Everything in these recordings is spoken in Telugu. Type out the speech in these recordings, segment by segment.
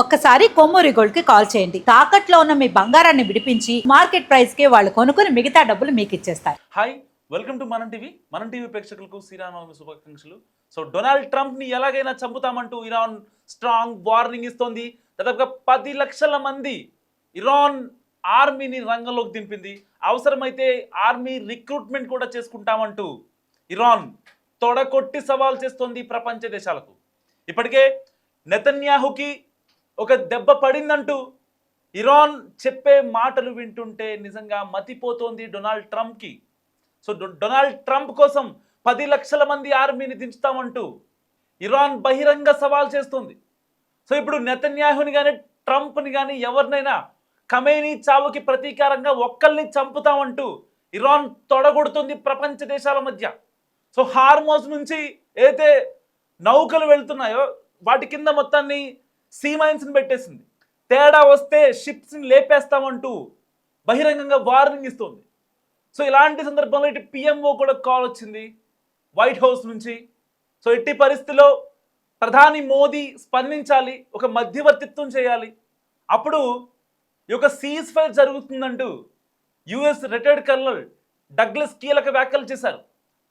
ఒక్కసారి కొమ్మూరి గోల్డ్ కి కాల్ చేయండి. తాకట్లో ఉన్న మీ బంగారాన్ని విడిపించి మార్కెట్ ప్రైస్ కి వాళ్ళు కొనుక్కుని మిగతా డబ్బులు మీకు ఇచ్చేస్తారు. హాయ్, వెల్కమ్ టు మనం టీవీ ప్రేక్షకులకు శ్రీరామనవమి శుభాకాంక్షలు. సో డొనాల్డ్ ట్రంప్ ని ఎలాగైనా చంపుతామంటూ ఇరాన్ స్ట్రాంగ్ వార్నింగ్ ఇస్తోంది. దాదాపుగా 10 లక్షల మంది ఇరాన్ ఆర్మీని రంగంలోకి దింపింది. అవసరమైతే ఆర్మీ రిక్రూట్మెంట్ కూడా చేసుకుంటామంటూ ఇరాన్ తొడకొట్టి సవాల్ చేస్తోంది ప్రపంచ దేశాలకు. ఇప్పటికే నెతన్యాహుకి ఒక దెబ్బ పడిందంటూ ఇరాన్ చెప్పే మాటలు వింటుంటే నిజంగా మతిపోతోంది డొనాల్డ్ ట్రంప్కి. సో డొనాల్డ్ ట్రంప్ కోసం 10 లక్షల మంది ఆర్మీని దించుతామంటూ ఇరాన్ బహిరంగ సవాల్ చేస్తుంది. సో ఇప్పుడు నెతన్యాహుని కానీ ట్రంప్ని కానీ ఎవరినైనా ఖమేనీ చావుకి ప్రతీకారంగా ఒక్కల్ని చంపుతామంటూ ఇరాన్ తొడగొడుతుంది ప్రపంచ దేశాల మధ్య. సో హార్మోజ్ నుంచి ఏదైతే నౌకలు వెళ్తున్నాయో వాటి కింద మొత్తాన్ని సీ మైన్స్ని పెట్టేసింది. తేడా వస్తే షిప్స్ని లేపేస్తామంటూ బహిరంగంగా వార్నింగ్ ఇస్తుంది. సో ఇలాంటి సందర్భంలో ఇటు పిఎంఓ కూడా కాల్ వచ్చింది వైట్ హౌస్ నుంచి. సో ఎట్టి పరిస్థితిలో ప్రధాని మోదీ స్పందించాలి, ఒక మధ్యవర్తిత్వం చేయాలి, అప్పుడు ఈ యొక్క సీజ్ ఫైర్ జరుగుతుందంటూ యుఎస్ రిటైర్డ్ కర్నల్ డగ్లస్ కీలక వ్యాఖ్యలు చేశారు.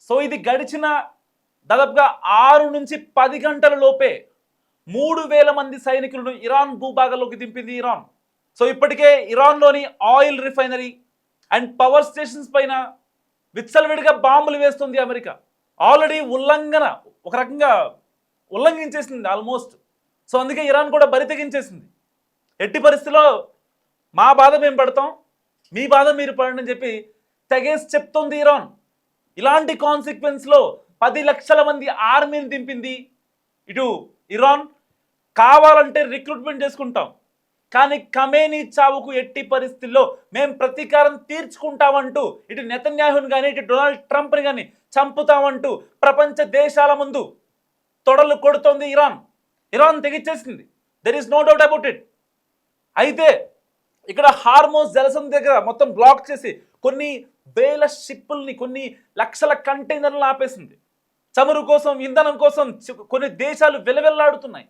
సో ఇది గడిచిన దాదాపుగా 6 నుంచి 10 గంటల లోపే 3000 మంది సైనికులను ఇరాన్ భూభాగంలోకి దింపింది ఇరాన్. సో ఇప్పటికే ఇరాన్లోని oil refinery and power stations పైన విచ్చలవిడిగా బాంబులు వేస్తుంది అమెరికా. ఆల్రెడీ ఒక రకంగా ఉల్లంఘించేసింది ఆల్మోస్ట్. సో అందుకే ఇరాన్ కూడా బరి తెగించేసింది. ఎట్టి పరిస్థితిలో మా బాధ మేము పడతాం, మీ బాధ మీరు పడండి అని చెప్పి తెగేసి చెప్తుంది ఇరాన్. ఇలాంటి కాన్సిక్వెన్స్లో 10 లక్షల మంది ఆర్మీని దింపింది ఇటు ఇరాన్. కావాలంటే రిక్రూట్మెంట్ చేసుకుంటాం, కానీ ఖమేనీ చావుకు ఎట్టి పరిస్థితుల్లో మేము ప్రతీకారం తీర్చుకుంటామంటూ ఇటు నెతన్యాహుని కానీ ఇటు డొనాల్డ్ ట్రంప్ని కానీ చంపుతామంటూ ప్రపంచ దేశాల ముందు తొడలు కొడుతోంది ఇరాన్. ఇరాన్ తెగిచ్చేసింది, there is no doubt about it. అయితే ఇక్కడ హార్మోజ్ జలసంధి దగ్గర మొత్తం బ్లాక్ చేసి కొన్ని వేల షిప్పుల్ని, కొన్ని లక్షల కంటైనర్లను ఆపేసింది. చమురు కోసం, ఇంధనం కోసం కొన్ని దేశాలు వెలవెల్లాడుతున్నాయి.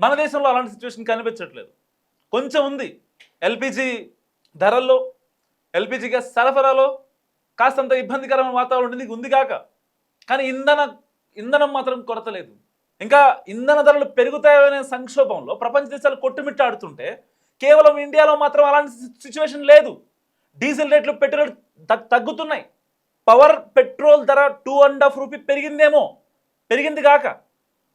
మన దేశంలో అలాంటి సిచ్యువేషన్ కనిపించట్లేదు. కొంచెం ఉంది, ఎల్పిజి ధరల్లో, ఎల్పిజి గ్యాస్ సరఫరాలో కాస్తంత ఇబ్బందికరమైన వాతావరణం ఉంది కాక, కానీ ఇంధనం మాత్రం కొరత లేదు. ఇంకా ఇంధన ధరలు పెరుగుతాయనే సంక్షోభంలో ప్రపంచ దేశాలు కొట్టుమిట్టాడుతుంటే కేవలం ఇండియాలో మాత్రం అలాంటి సిచ్యువేషన్ లేదు. డీజిల్ రేట్లు, పెట్రోల్ తగ్గుతున్నాయి. పెట్రోల్ ధర 2.5 రూపీ పెరిగిందేమో, పెరిగింది కాక,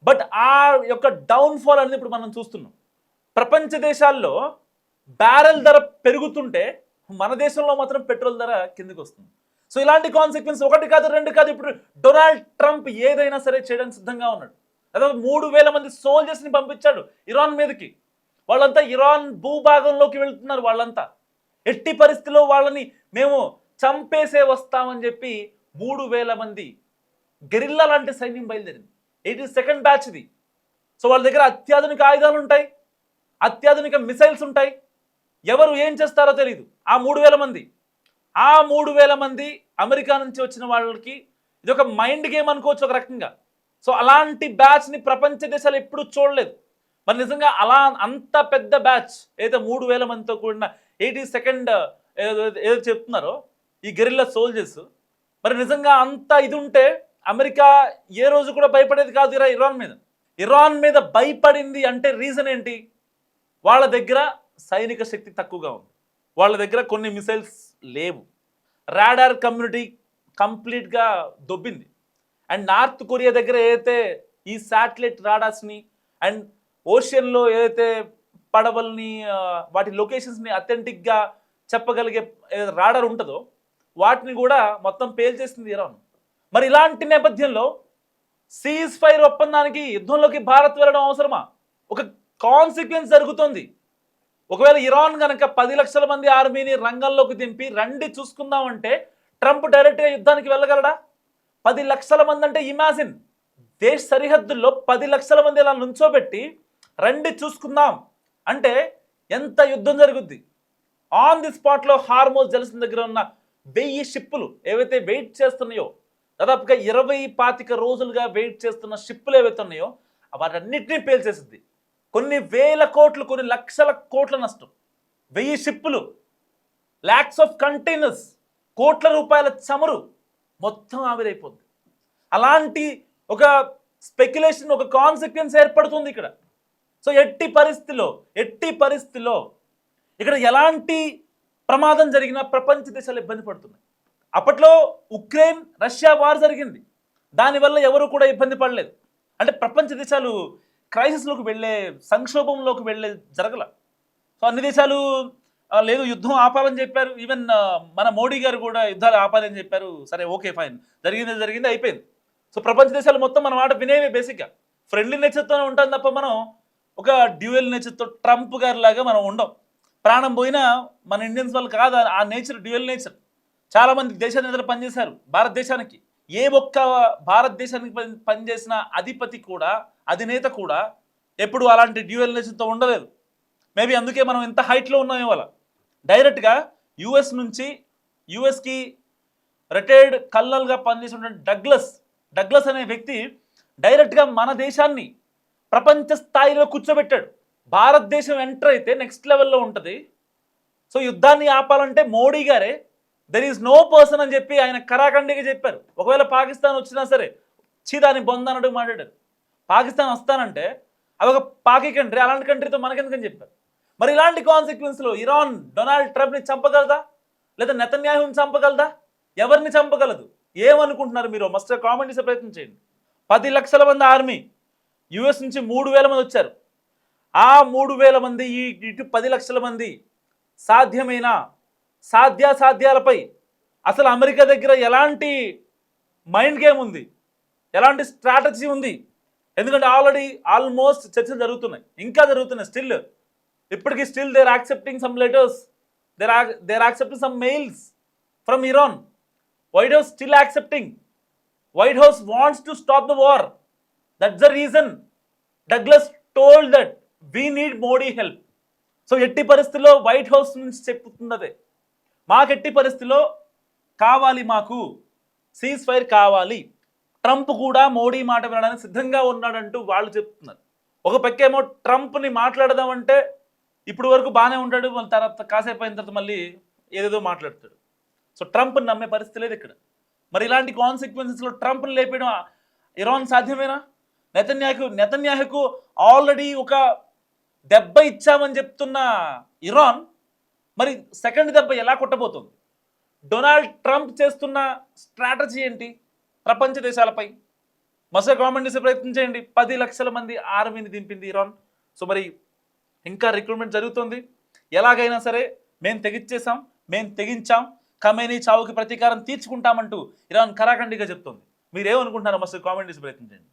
బట్ ఆ యొక్క డౌన్ఫాల్ అనేది ఇప్పుడు మనం చూస్తున్నాం. ప్రపంచ దేశాల్లో బ్యారెల్ ధర పెరుగుతుంటే మన దేశంలో మాత్రం పెట్రోల్ ధర కిందకి వస్తుంది. సో ఇలాంటి కాన్సిక్వెన్స్ 1 కాదు 2 కాదు, ఇప్పుడు డొనాల్డ్ ట్రంప్ ఏదైనా సరే చేయడానికి సిద్ధంగా ఉన్నాడు. అదే 3000 మంది సోల్జర్స్ని పంపించాడు ఇరాన్ మీదకి. వాళ్ళంతా ఇరాన్ భూభాగంలోకి వెళ్తున్నారు. వాళ్ళంతా ఎట్టి పరిస్థితిలో వాళ్ళని మేము చంపేసే వస్తామని చెప్పి 3000 మంది గెరిల్లా లాంటి సైన్యం బయలుదేరింది. 82nd బ్యాచ్ ఇది. సో వాళ్ళ దగ్గర అత్యాధునిక ఆయుధాలు ఉంటాయి, అత్యాధునిక మిసైల్స్ ఉంటాయి. ఎవరు ఏం చేస్తారో తెలియదు. ఆ 3000 మంది అమెరికా నుంచి వచ్చిన వాళ్ళకి ఇది ఒక మైండ్ గేమ్ అనుకోవచ్చు ఒక రకంగా. సో అలాంటి బ్యాచ్ని ప్రపంచ దేశాలు ఎప్పుడూ చూడలేదు. మరి నిజంగా అంత పెద్ద బ్యాచ్ ఏదైతే 3000 మందితో కూడిన 82nd ఏదో చెప్తున్నారో ఈ గెరిల్లా సోల్జర్స్, మరి నిజంగా అంత ఇది ఉంటే అమెరికా ఏ రోజు కూడా భయపడేది కాదు ఇరాన్ మీద భయపడింది అంటే రీజన్ ఏంటి? వాళ్ళ దగ్గర సైనిక శక్తి తక్కువగా ఉంది, వాళ్ళ దగ్గర కొన్ని మిసైల్స్ లేవు, రాడార్ కమ్యూనిటీ కంప్లీట్గా దొబ్బింది. అండ్ నార్త్ కొరియా దగ్గర ఏదైతే ఈ శాటిలైట్ రాడార్స్ని అండ్ ఓషియన్లో ఏదైతే పడవల్ని, వాటి లొకేషన్స్ని అథెంటిక్గా చెప్పగలిగే రాడార్ ఉంటుందో వాటిని కూడా మొత్తం పేల్చేసింది ఇరాన్. మరి ఇలాంటి నేపథ్యంలో సీజ్ ఫైర్ ఒప్పందానికి, యుద్ధంలోకి భారత్ వెళ్ళడం అవసరమా? ఒక కాన్సిక్వెన్స్ జరుగుతుంది. ఒకవేళ ఇరాన్ కనుక 10 లక్షల మంది ఆర్మీని రంగంలోకి దింపి రండి చూసుకుందామంటే ట్రంప్ డైరెక్ట్గా యుద్ధానికి వెళ్ళగలడా? 10 లక్షల మంది అంటే ఇమాజిన్, దేశ సరిహద్దుల్లో 10 లక్షల మంది ఇలా నుంచోబెట్టి రండి చూసుకుందాం అంటే ఎంత యుద్ధం జరుగుద్ది. ఆన్ ది స్పాట్లో హార్మోజ్ జలసంధి దగ్గర ఉన్న 1000 షిప్పులు ఏవైతే వెయిట్ చేస్తున్నాయో, దాదాపుగా 20-25 రోజులుగా వెయిట్ చేస్తున్న షిప్పులు ఏవైతే ఉన్నాయో వాటన్నిటినీ పేల్చేసింది. కొన్ని వేల కోట్లు, కొన్ని లక్షల కోట్ల నష్టం, 1000 షిప్పులు, ల్యాక్స్ ఆఫ్ కంటైనర్స్, కోట్ల రూపాయల చమురు మొత్తం ఆవిరైపోద్ది. అలాంటి ఒక స్పెక్యులేషన్, ఒక కాన్సిక్వెన్స్ ఏర్పడుతుంది ఇక్కడ. సో ఎట్టి పరిస్థితిలో ఇక్కడ ఎలాంటి ప్రమాదం జరిగినా ప్రపంచ దేశాలు ఇబ్బంది పడుతున్నాయి. అప్పట్లో ఉక్రెయిన్ రష్యా వార్ జరిగింది, దానివల్ల ఎవరు కూడా ఇబ్బంది పడలేదు. అంటే ప్రపంచ దేశాలు క్రైసిస్లోకి వెళ్ళే, సంక్షోభంలోకి వెళ్ళే జరగల. సో అన్ని దేశాలు లేదు యుద్ధం ఆపాలని చెప్పారు. ఈవెన్ మన మోడీ గారు కూడా యుద్ధాలు ఆపాలని చెప్పారు. సరే ఓకే ఫైన్, జరిగింది అయిపోయింది. సో ప్రపంచ దేశాలు మొత్తం మన మాట వినేవే. బేసిక్గా ఫ్రెండ్లీ నేచర్తోనే ఉంటాం తప్ప మనం ఒక డ్యూయల్ నేచర్తో ట్రంప్ గారి లాగా మనం ఉండం. ప్రాణం పోయినా మన ఇండియన్స్ వాళ్ళు కాదు ఆ నేచర్, డ్యూయల్ నేచర్. చాలామంది దేశ నేతలు పనిచేశారు భారతదేశానికి. ఏ ఒక్క భారతదేశానికి పనిచేసిన అధిపతి కూడా, అధినేత కూడా ఎప్పుడు అలాంటి డ్యూయల్ నేచర్తో ఉండలేదు. మేబీ అందుకే మనం ఇంత హైట్లో ఉన్నాం ఇవాళ. డైరెక్ట్గా యుఎస్కి రిటైర్డ్ కల్నల్గా పనిచేసినటువంటి డగ్లస్ అనే వ్యక్తి డైరెక్ట్గా మన దేశాన్ని ప్రపంచ స్థాయిలో కూర్చోబెట్టాడు. భారతదేశం ఎంటర్ అయితే నెక్స్ట్ లెవెల్లో ఉంటుంది. సో యుద్ధాన్ని ఆపాలంటే మోడీ గారే, దెర్ ఈజ్ నో పర్సన్ అని చెప్పి ఆయన కరాఖండిగా చెప్పారు. ఒకవేళ పాకిస్తాన్ వచ్చినా సరే దాని బొందనడు మాట్లాడారు. పాకిస్తాన్ వస్తానంటే అదొక పాకి కంట్రీ, అలాంటి కంట్రీతో మనకెందుకని చెప్పారు. మరి ఇలాంటి కాన్సిక్వెన్స్లో ఇరాన్ డొనాల్డ్ ట్రంప్ని చంపగలదా, లేదా నెతన్యాహుని చంపగలదా? ఎవరిని చంపగలదు? ఏమనుకుంటున్నారు మీరు? మస్ట్ కామెంట్ చేసే ప్రయత్నం చేయండి. 10 లక్షల మంది ఆర్మీ, యుఎస్ నుంచి 3,000 మంది వచ్చారు. ఆ 3,000 మంది, ఇటు 10 లక్షల మంది సాధ్యాసాధ్యాలపై అసలు అమెరికా దగ్గర ఎలాంటి మైండ్ గేమ్ ఉంది, ఎలాంటి స్ట్రాటజీ ఉంది? ఎందుకంటే ఆల్మోస్ట్ చర్చలు జరుగుతున్నాయి, ఇంకా జరుగుతున్నాయి. ఇప్పటికీ still there accepting some letters, there accepting some mails from Iran. White House still accepting. White House wants to stop the war. That's the reason Douglas told that we need Modi help. So ఎట్టి పరిస్థితుల్లో వైట్ హౌస్ నుంచి చెప్పుతున్నదే, మాకెట్టి పరిస్థితిలో కావాలి, మాకు సీజ్ ఫైర్ కావాలి. ట్రంప్ కూడా మోడీ మాట వినడానికి సిద్ధంగా ఉన్నాడంటూ వాళ్ళు చెప్తున్నారు. ఒక పక్కేమో ట్రంప్ని మాట్లాడదామంటే ఇప్పుడు వరకు బాగానే ఉంటాడు, మళ్ళీ తర్వాత కాసేపు అయిన తర్వాత మళ్ళీ ఏదేదో మాట్లాడతాడు. సో ట్రంప్ని నమ్మే పరిస్థితి లేదు ఇక్కడ. మరి ఇలాంటి కాన్సిక్వెన్సెస్లో ట్రంప్ని లేపేయడం ఇరాన్ సాధ్యమేనా? నెతన్యాహుకు ఆల్రెడీ ఒక దెబ్బ ఇచ్చామని చెప్తున్న ఇరాన్ మరి సెకండ్ దెబ్బ ఎలా కొట్టబోతుంది? డొనాల్డ్ ట్రంప్ చేస్తున్న స్ట్రాటజీ ఏంటి ప్రపంచ దేశాలపై? మసే కామెంట్ చేసే ప్రయత్నం చేయండి. 10 లక్షల మంది ఆర్మీని దింపింది ఇరాన్. సో మరి ఇంకా రిక్రూట్మెంట్ జరుగుతుంది. ఎలాగైనా సరే మేము తెగించాం, ఖమేనీ చావుకి ప్రతీకారం తీర్చుకుంటామంటూ ఇరాన్ కరాఖండిగా చెప్తుంది. మీరేమనుకుంటున్నారో మసే కామెంట్ చేసే ప్రయత్నం చేయండి.